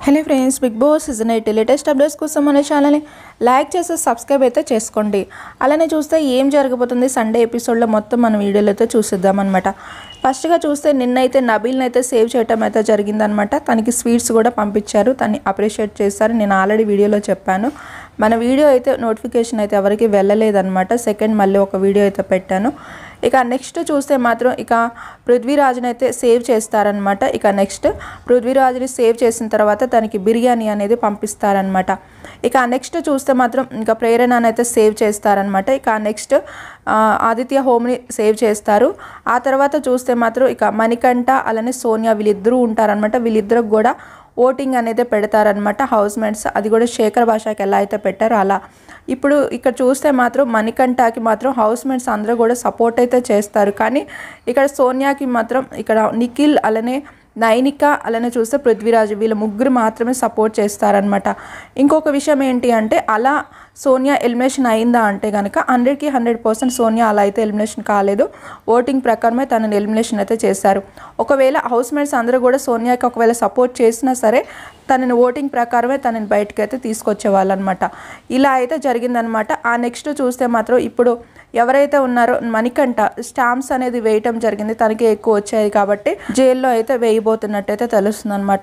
Hello friends, Bigg Boss season 8 latest updates కోసం మన ఛానల్ని లైక్ చేసి సబ్స్క్రైబ్ అయితే చేసుకోండి. అలానే చూస్తే ఏం జరగబోతుంది సండే ఎపిసోడ్లో మొత్తం మన వీడియోలో అయితే చూసిద్దాం అనమాట. ఫస్ట్గా చూస్తే నిన్నైతే నబీల్ని అయితే సేవ్ చేయటం అయితే జరిగిందనమాట. తనకి స్వీట్స్ కూడా పంపించారు, తన్ని అప్రిషియేట్ చేశారు. నేను ఆల్రెడీ వీడియోలో చెప్పాను. మన వీడియో అయితే నోటిఫికేషన్ అయితే ఎవరికి వెళ్ళలేదన్నమాట. సెకండ్ మళ్ళీ ఒక వీడియో అయితే పెట్టాను. ఇక నెక్స్ట్ చూస్తే మాత్రం ఇక పృథ్వీరాజ్ని అయితే సేవ్ చేస్తారనమాట. ఇక నెక్స్ట్ పృథ్వీరాజ్ని సేవ్ చేసిన తర్వాత తనకి బిర్యానీ అనేది పంపిస్తారనమాట. ఇక నెక్స్ట్ చూస్తే మాత్రం ఇంకా ప్రేరణని అయితే సేవ్ చేస్తారనమాట. ఇక నెక్స్ట్ ఆదిత్య హోమ్ని సేవ్ చేస్తారు. ఆ తర్వాత చూస్తే మాత్రం ఇక మణికంఠ అలానే సోనియా వీళ్ళిద్దరూ ఉంటారనమాట. వీళ్ళిద్దరికి కూడా ఓటింగ్ అనేది పెడతారనమాట హౌస్ మేట్స్. అది కూడా శేఖర్ భాషకి ఎలా అయితే పెట్టారో అలా. ఇప్పుడు ఇక్కడ చూస్తే మాత్రం మణికంఠకి మాత్రం హౌస్ మేట్స్ అందరూ కూడా సపోర్ట్ అయితే చేస్తారు. కానీ ఇక్కడ సోనియాకి మాత్రం ఇక్కడ నిఖిల్ అలానే నైనిక అలానే చూస్తే పృథ్వీరాజ్ వీళ్ళ ముగ్గురు మాత్రమే సపోర్ట్ చేస్తారనమాట. ఇంకొక విషయం ఏంటి అంటే అలా సోనియా ఎలిమినేషన్ అయిందా అంటే కనుక 100కి 100% సోనియా అలా అయితే ఎలిమినేషన్ కాలేదు. ఓటింగ్ ప్రకారమే తనని ఎలిమినేషన్ అయితే చేశారు. ఒకవేళ హౌస్ మేట్స్ అందరూ కూడా సోనియాకి ఒకవేళ సపోర్ట్ చేసినా సరే తనని ఓటింగ్ ప్రకారమే తనని బయటకు అయితే తీసుకొచ్చేవాళ్ళు అనమాట. ఇలా అయితే జరిగిందనమాట. ఆ నెక్స్ట్ చూస్తే మాత్రం ఇప్పుడు ఎవరైతే ఉన్నారో మణికంఠ స్టాంప్స్ అనేది వేయటం జరిగింది. తనకి ఎక్కువ వచ్చాయి కాబట్టి జైల్లో అయితే వేయబోతున్నట్టయితే తెలుస్తుంది అనమాట.